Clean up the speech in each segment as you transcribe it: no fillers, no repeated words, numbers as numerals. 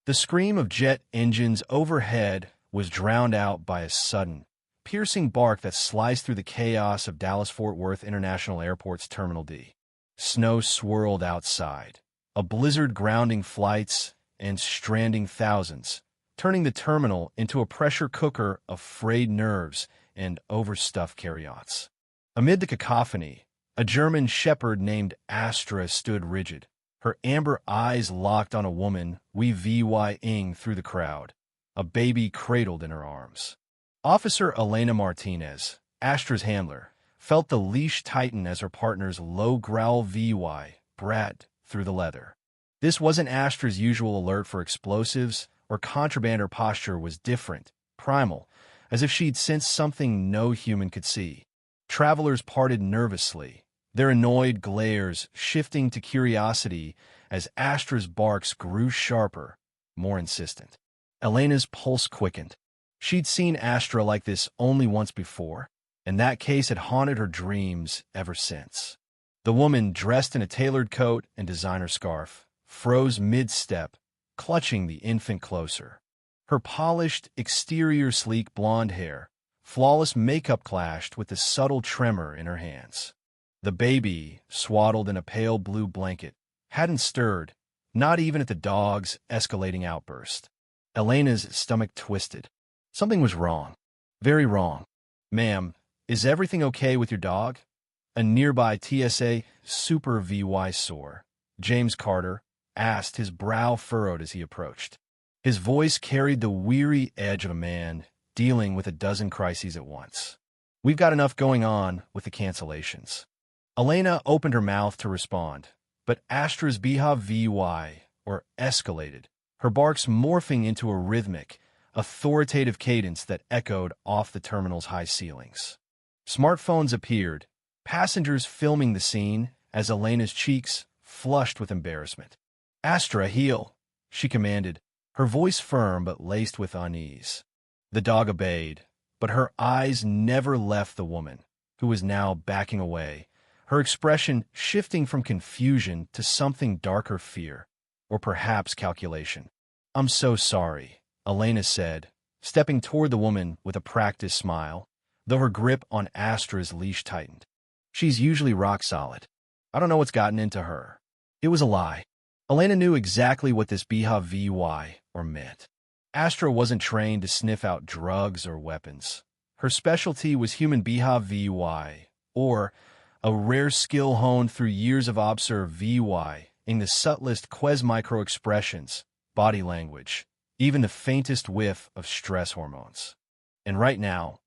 The scream of jet engines overhead was drowned out by a sudden, piercing bark that sliced through the chaos of Dallas-Fort Worth International Airport's Terminal D. Snow swirled outside, a blizzard grounding flights and stranding thousands, turning the terminal into a pressure cooker of frayed nerves and overstuffed carry-ons. Amid the cacophony, a German shepherd named Astra stood rigid, her amber eyes locked on a woman weaving through the crowd, a baby cradled in her arms. Officer Elena Martinez, Astra's handler, felt the leash tighten as her partner's low growl brat through the leather. This wasn't Astra's usual alert for explosives or contraband. Her posture was different, primal, as if she'd sensed something no human could see. Travelers parted nervously, their annoyed glares shifting to curiosity as Astra's barks grew sharper, more insistent. Elena's pulse quickened. She'd seen Astra like this only once before, and that case had haunted her dreams ever since. The woman, dressed in a tailored coat and designer scarf, froze mid-step, clutching the infant closer. Her polished exterior, sleek blonde hair, flawless makeup clashed with the subtle tremor in her hands. The baby, swaddled in a pale blue blanket, hadn't stirred, not even at the dog's escalating outburst. Elena's stomach twisted. Something was wrong. Very wrong. "Ma'am, is everything okay with your dog?" A nearby TSA supervisor, James Carter, asked, his brow furrowed as he approached. His voice carried the weary edge of a man dealing with a dozen crises at once. "We've got enough going on with the cancellations." Elena opened her mouth to respond, but Astra's escalated, her barks morphing into a rhythmic, authoritative cadence that echoed off the terminal's high ceilings. Smartphones appeared, passengers filming the scene as Elena's cheeks flushed with embarrassment. "Astra, heel," she commanded, her voice firm but laced with unease. The dog obeyed, but her eyes never left the woman, who was now backing away, her expression shifting from confusion to something darker: fear, or perhaps calculation. "I'm so sorry," Elena said, stepping toward the woman with a practiced smile, though her grip on Astra's leash tightened. "She's usually rock solid. I don't know what's gotten into her." It was a lie. Elena knew exactly what this meant. Astra wasn't trained to sniff out drugs or weapons. Her specialty was human or a rare skill honed through years of in the subtlest micro-expressions, body language, even the faintest whiff of stress hormones. And right now,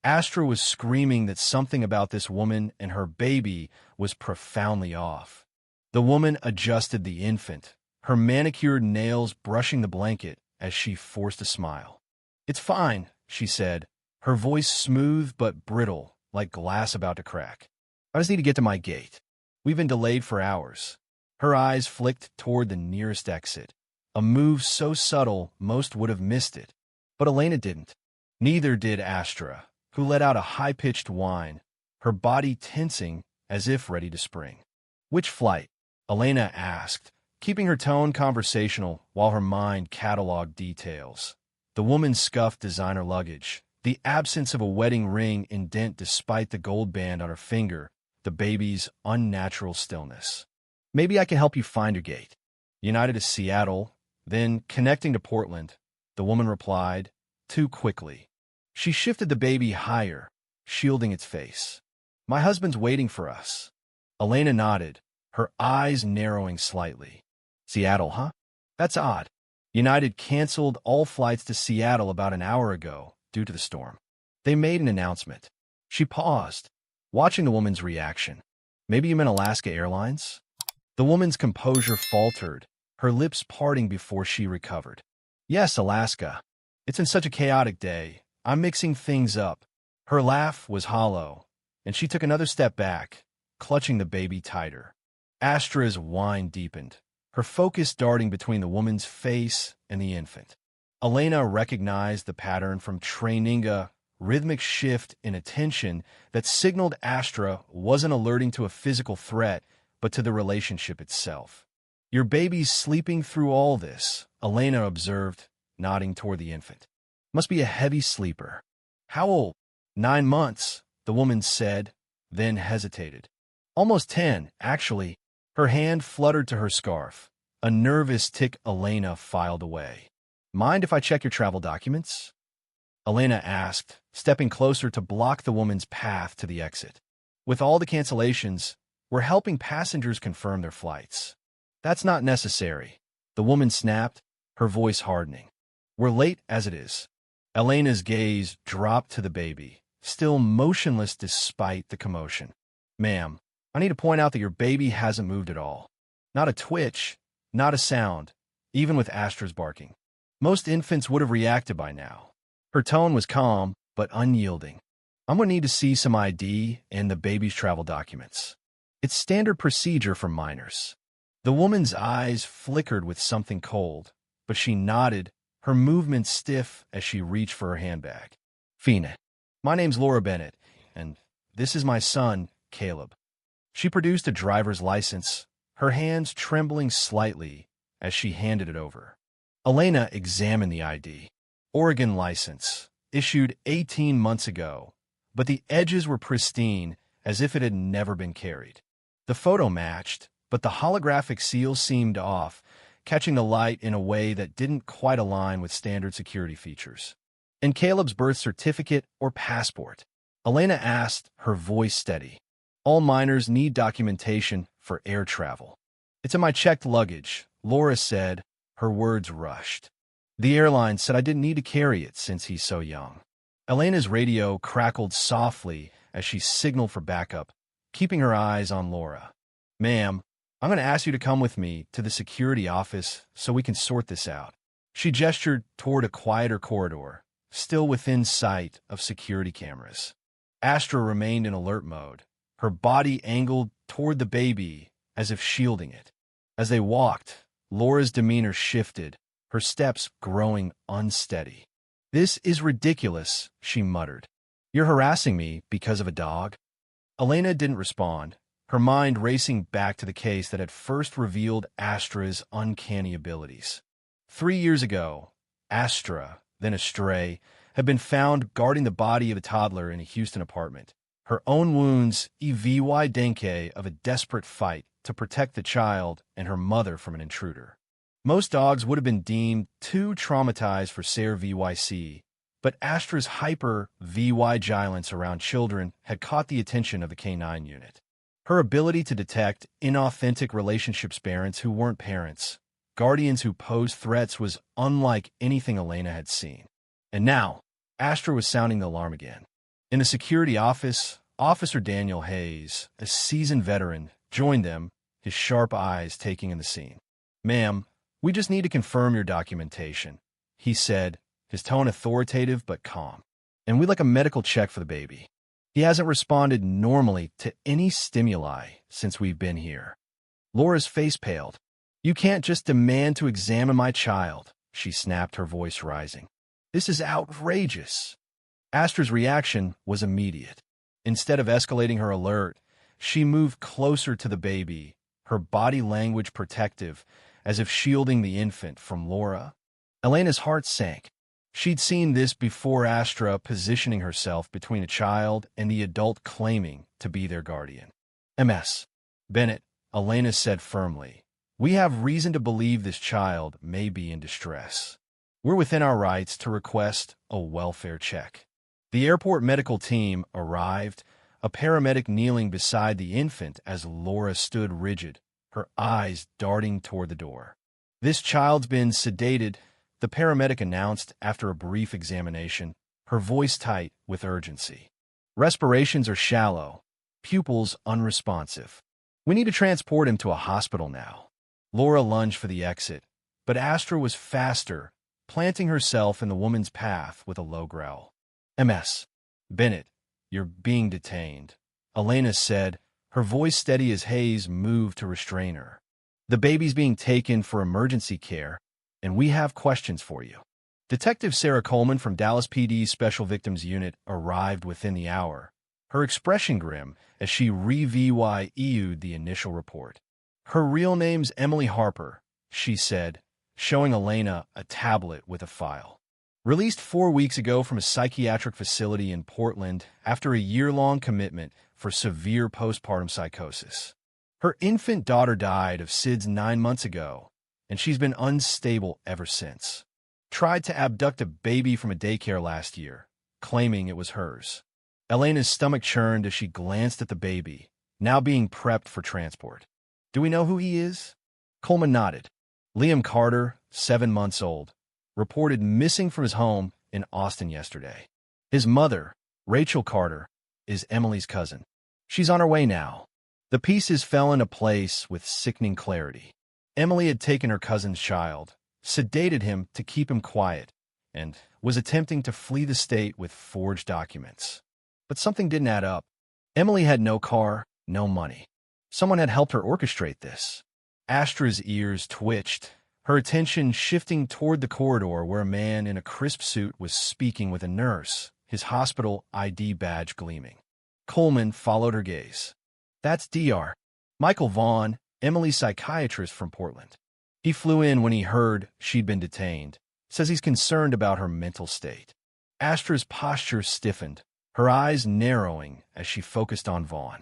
Astra was screaming that something about this woman and her baby was profoundly off. The woman adjusted the infant, her manicured nails brushing the blanket as she forced a smile. "It's fine," she said, her voice smooth but brittle, like glass about to crack. "I just need to get to my gate. We've been delayed for hours." Her eyes flicked toward the nearest exit, a move so subtle most would have missed it. But Elena didn't. Neither did Astra, who let out a high-pitched whine, her body tensing as if ready to spring. "Which flight?" Elena asked, keeping her tone conversational while her mind cataloged details. The woman's scuffed designer luggage, the absence of a wedding ring indent despite the gold band on her finger, the baby's unnatural stillness. "Maybe I can help you find your gate." "United to Seattle, then connecting to Portland," the woman replied, too quickly. She shifted the baby higher, shielding its face. "My husband's waiting for us." Elena nodded, her eyes narrowing slightly. "Seattle, huh? That's odd. United canceled all flights to Seattle about an hour ago due to the storm. They made an announcement." She paused, watching the woman's reaction. "Maybe you meant Alaska Airlines?" The woman's composure faltered, her lips parting before she recovered. "Yes, Alaska. It's been such a chaotic day. I'm mixing things up." Her laugh was hollow, and she took another step back, clutching the baby tighter. Astra's whine deepened, her focus darting between the woman's face and the infant. Elena recognized the pattern from training, a rhythmic shift in attention that signaled Astra wasn't alerting to a physical threat, but to the relationship itself. Your baby's sleeping through all this, Elena observed, nodding toward the infant. Must be a heavy sleeper. How old? 9 months, the woman said, then hesitated. Almost 10, actually. Her hand fluttered to her scarf. A nervous tick Elena filed away. Mind if I check your travel documents? Elena asked, stepping closer to block the woman's path to the exit. With all the cancellations, we're helping passengers confirm their flights. That's not necessary, the woman snapped, her voice hardening. We're late as it is. Elena's gaze dropped to the baby, still motionless despite the commotion. Ma'am, I need to point out that your baby hasn't moved at all. Not a twitch, not a sound, even with Astra's barking. Most infants would have reacted by now. Her tone was calm, but unyielding. I'm going to need to see some ID and the baby's travel documents. It's standard procedure for minors. The woman's eyes flickered with something cold, but she nodded, her movements stiff as she reached for her handbag. Fina, my name's Laura Bennett, and this is my son, Caleb. She produced a driver's license, her hands trembling slightly as she handed it over. Elena examined the ID. Oregon license, issued 18 months ago, but the edges were pristine as if it had never been carried. The photo matched, but the holographic seal seemed off, catching the light in a way that didn't quite align with standard security features. And Caleb's birth certificate or passport? Elena asked, her voice steady. All minors need documentation for air travel. It's in my checked luggage, Laura said, her words rushed. The airline said I didn't need to carry it since he's so young. Elena's radio crackled softly as she signaled for backup, keeping her eyes on Laura. Ma'am, I'm going to ask you to come with me to the security office so we can sort this out. She gestured toward a quieter corridor, still within sight of security cameras. Astra remained in alert mode, her body angled toward the baby as if shielding it. As they walked, Laura's demeanor shifted, her steps growing unsteady. This is ridiculous, she muttered. You're harassing me because of a dog? Elena didn't respond, her mind racing back to the case that had first revealed Astra's uncanny abilities. 3 years ago, Astra, then a stray, had been found guarding the body of a toddler in a Houston apartment. Her own wounds evy denke of a desperate fight to protect the child and her mother from an intruder. Most dogs would have been deemed too traumatized for SARE VYC, but Astra's hyper-vigilance around children had caught the attention of the K9 unit. Her ability to detect inauthentic relationships, parents who weren't parents, guardians who posed threats, was unlike anything Elena had seen. And now, Astra was sounding the alarm again. In the security office, Officer Daniel Hayes, a seasoned veteran, joined them, his sharp eyes taking in the scene. Ma'am, we just need to confirm your documentation, he said, his tone authoritative but calm. And we'd like a medical check for the baby. He hasn't responded normally to any stimuli since we've been here. Laura's face paled. You can't just demand to examine my child, she snapped, her voice rising. This is outrageous. Astra's reaction was immediate. Instead of escalating her alert, she moved closer to the baby, her body language protective, as if shielding the infant from Laura. Elena's heart sank. She'd seen this before, Astra positioning herself between a child and the adult claiming to be their guardian. Ms. Bennett, Elena said firmly, we have reason to believe this child may be in distress. We're within our rights to request a welfare check. The airport medical team arrived, a paramedic kneeling beside the infant as Laura stood rigid, her eyes darting toward the door. This child's been sedated, the paramedic announced after a brief examination, her voice tight with urgency. Respirations are shallow, pupils unresponsive. We need to transport him to a hospital now. Laura lunged for the exit, but Astra was faster, planting herself in the woman's path with a low growl. Ms. Bennett, you're being detained, Elena said, her voice steady as Hayes moved to restrain her. The baby's being taken for emergency care, and we have questions for you. Detective Sarah Coleman from Dallas PD's Special Victims Unit arrived within the hour, her expression grim as she reviewed the initial report. Her real name's Emily Harper, she said, showing Elena a tablet with a file. Released 4 weeks ago from a psychiatric facility in Portland after a year-long commitment for severe postpartum psychosis. Her infant daughter died of SIDS 9 months ago, and she's been unstable ever since. Tried to abduct a baby from a daycare last year, claiming it was hers. Elena's stomach churned as she glanced at the baby, now being prepped for transport. Do we know who he is? Coleman nodded. Liam Carter, 7 months old, reported missing from his home in Austin yesterday. His mother, Rachel Carter, is Emily's cousin. She's on her way now. The pieces fell into place with sickening clarity. Emily had taken her cousin's child, sedated him to keep him quiet, and was attempting to flee the state with forged documents. But something didn't add up. Emily had no car, no money. Someone had helped her orchestrate this. Astra's ears twitched, her attention shifting toward the corridor where a man in a crisp suit was speaking with a nurse, his hospital ID badge gleaming. Coleman followed her gaze. That's Dr. Michael Vaughn, Emily's psychiatrist from Portland. He flew in when he heard she'd been detained. Says he's concerned about her mental state. Astra's posture stiffened, her eyes narrowing as she focused on Vaughn.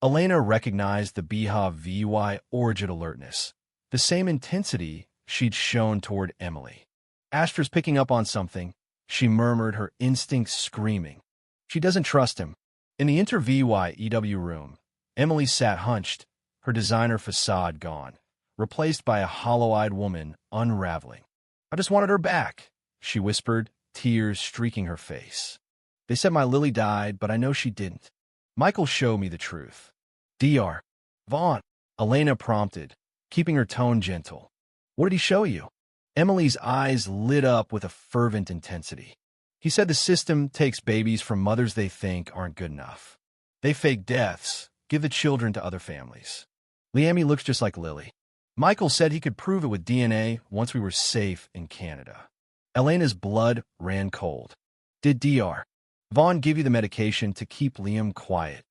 Elena recognized the BHA VY origin alertness, the same intensity she'd shown toward Emily. Astra's picking up on something, she murmured, her instincts screaming. She doesn't trust him. In the inter-VY EW room, Emily sat hunched, her designer facade gone, replaced by a hollow-eyed woman unraveling. I just wanted her back, she whispered, tears streaking her face. They said my Lily died, but I know she didn't. Michael showed me the truth. Dr. Vaughn, Elena prompted, keeping her tone gentle. What did he show you? Emily's eyes lit up with a fervent intensity. He said the system takes babies from mothers they think aren't good enough. They fake deaths, give the children to other families. Liami looks just like Lily. Michael said he could prove it with DNA once we were safe in Canada. Elena's blood ran cold. Did Dr. Vaughn give you the medication to keep Liam quiet?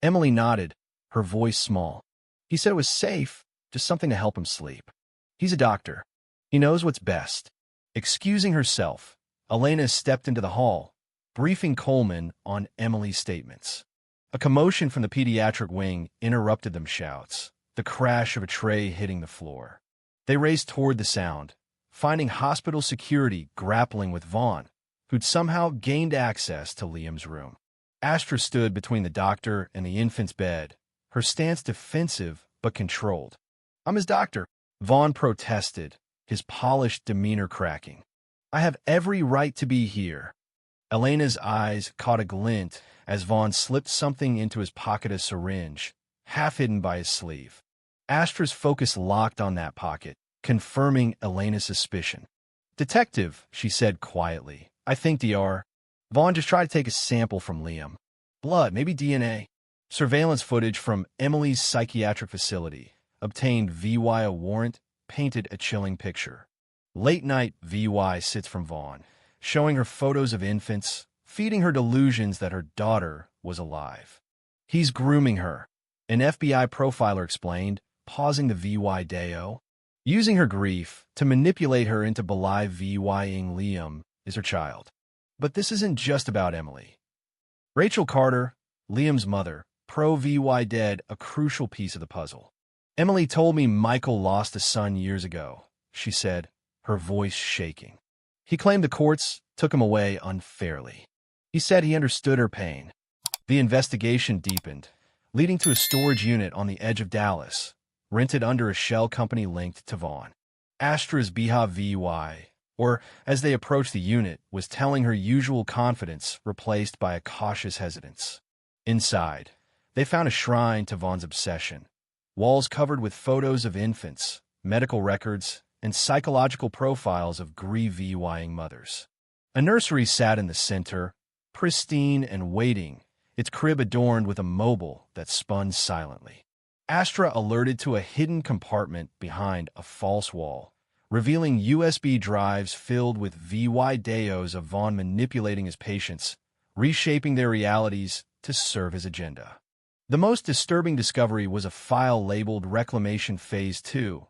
Emily nodded, her voice small. He said it was safe, just something to help him sleep. He's a doctor. He knows what's best. Excusing herself, Elena stepped into the hall, briefing Coleman on Emily's statements. A commotion from the pediatric wing interrupted them shouts, the crash of a tray hitting the floor. They raced toward the sound, finding hospital security grappling with Vaughn, who'd somehow gained access to Liam's room. Astra stood between the doctor and the infant's bed, her stance defensive but controlled. I'm his doctor, Vaughn protested, his polished demeanor cracking. I have every right to be here. Elena's eyes caught a glint as Vaughn slipped something into his pocket, a syringe, half hidden by his sleeve. Astra's focus locked on that pocket, confirming Elena's suspicion. Detective, she said quietly, I think Dr. Vaughn just tried to take a sample from Liam. Blood, maybe DNA. Surveillance footage from Emily's psychiatric facility, obtained via warrant, painted a chilling picture. Late-night VY sits from Vaughn, showing her photos of infants, feeding her delusions that her daughter was alive. He's grooming her, an FBI profiler explained, pausing the VY Deo. Using her grief to manipulate her into believe VYing Liam is her child. But this isn't just about Emily. Rachel Carter, Liam's mother, pro-VY dead, a crucial piece of the puzzle. Emily told me Michael lost a son years ago, she said, her voice shaking. He claimed the courts took him away unfairly. He said he understood her pain. The investigation deepened, leading to a storage unit on the edge of Dallas, rented under a shell company linked to Vaughn. Astra's BHA VY, or as they approached the unit, was telling her usual confidence replaced by a cautious hesitance. Inside, they found a shrine to Vaughn's obsession, walls covered with photos of infants, medical records, and psychological profiles of VYing mothers. A nursery sat in the center, pristine and waiting, its crib adorned with a mobile that spun silently. Astra alerted to a hidden compartment behind a false wall, revealing USB drives filled with VY Deos of Vaughn manipulating his patients, reshaping their realities to serve his agenda. The most disturbing discovery was a file labeled Reclamation Phase 2,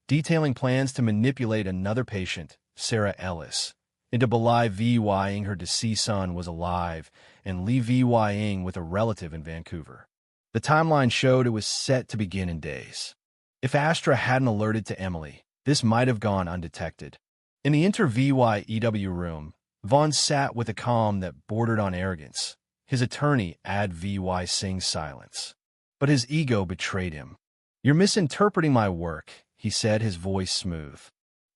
detailing plans to manipulate another patient, Sarah Ellis, into belying her deceased son was alive and levying with a relative in Vancouver. The timeline showed it was set to begin in days. If Astra hadn't alerted to Emily, this might have gone undetected. In the inter-VYEW room, Vaughn sat with a calm that bordered on arrogance. His attorney VY Singh's silence. But his ego betrayed him. "You're misinterpreting my work," he said, his voice smooth.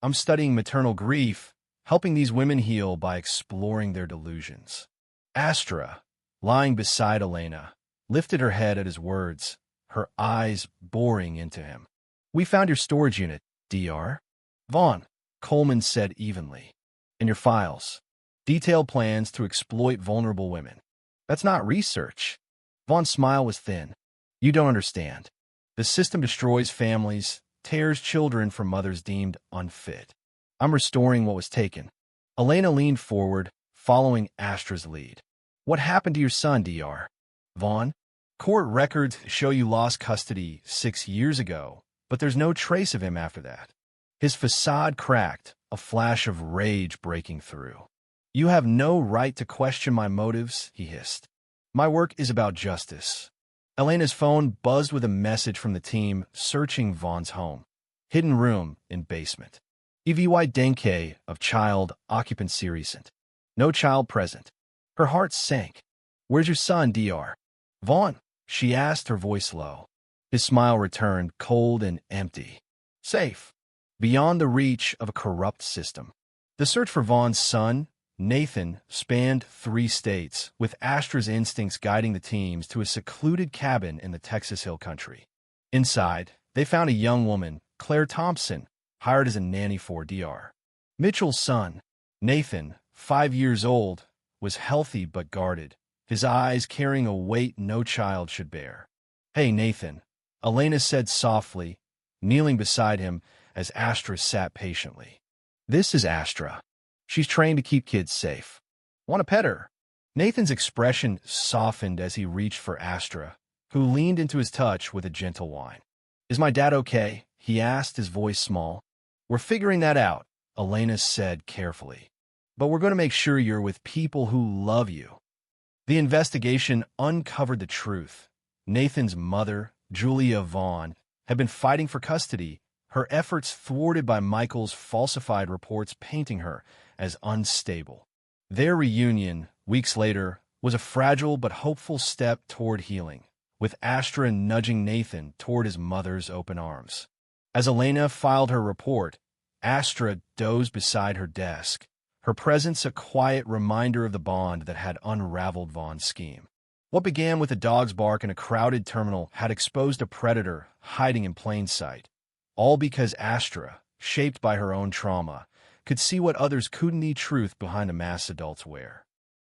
"I'm studying maternal grief, helping these women heal by exploring their delusions." Astra, lying beside Elena, lifted her head at his words, her eyes boring into him. "We found your storage unit, Dr. Vaughn," Coleman said evenly. "In your files. Detailed plans to exploit vulnerable women." "That's not research." Vaughn's smile was thin. "You don't understand. The system destroys families, tears children from mothers deemed unfit. I'm restoring what was taken." Elena leaned forward, following Astra's lead. "What happened to your son, Dr. Vaughn? Court records show you lost custody 6 years ago, but there's no trace of him after that." His facade cracked, a flash of rage breaking through. "You have no right to question my motives," he hissed. "My work is about justice." Elena's phone buzzed with a message from the team searching Vaughn's home. "Hidden room in basement. EVY Denke of child occupancy recent. No child present." Her heart sank. "Where's your son, Dr. Vaughn?" she asked, her voice low. His smile returned, cold and empty. "Safe. Beyond the reach of a corrupt system." The search for Vaughn's son, Nathan, spanned 3 states, with Astra's instincts guiding the teams to a secluded cabin in the Texas Hill Country. Inside, they found a young woman, Claire Thompson, hired as a nanny for Dr. Mitchell's son. Nathan, 5 years old, was healthy but guarded, his eyes carrying a weight no child should bear. "Hey, Nathan," Elena said softly, kneeling beside him as Astra sat patiently. "This is Astra. She's trained to keep kids safe. Want to pet her?" Nathan's expression softened as he reached for Astra, who leaned into his touch with a gentle whine. "Is my dad okay?" he asked, his voice small. "We're figuring that out," Elena said carefully. "But we're going to make sure you're with people who love you." The investigation uncovered the truth. Nathan's mother, Julia Vaughn, had been fighting for custody, her efforts thwarted by Michael's falsified reports painting her as unstable. Their reunion, weeks later, was a fragile but hopeful step toward healing, with Astra nudging Nathan toward his mother's open arms. As Elena filed her report, Astra dozed beside her desk, her presence a quiet reminder of the bond that had unraveled Vaughn's scheme. What began with a dog's bark in a crowded terminal had exposed a predator hiding in plain sight, all because Astra, shaped by her own trauma, could see what others couldn't: the truth behind a masked adult's wear.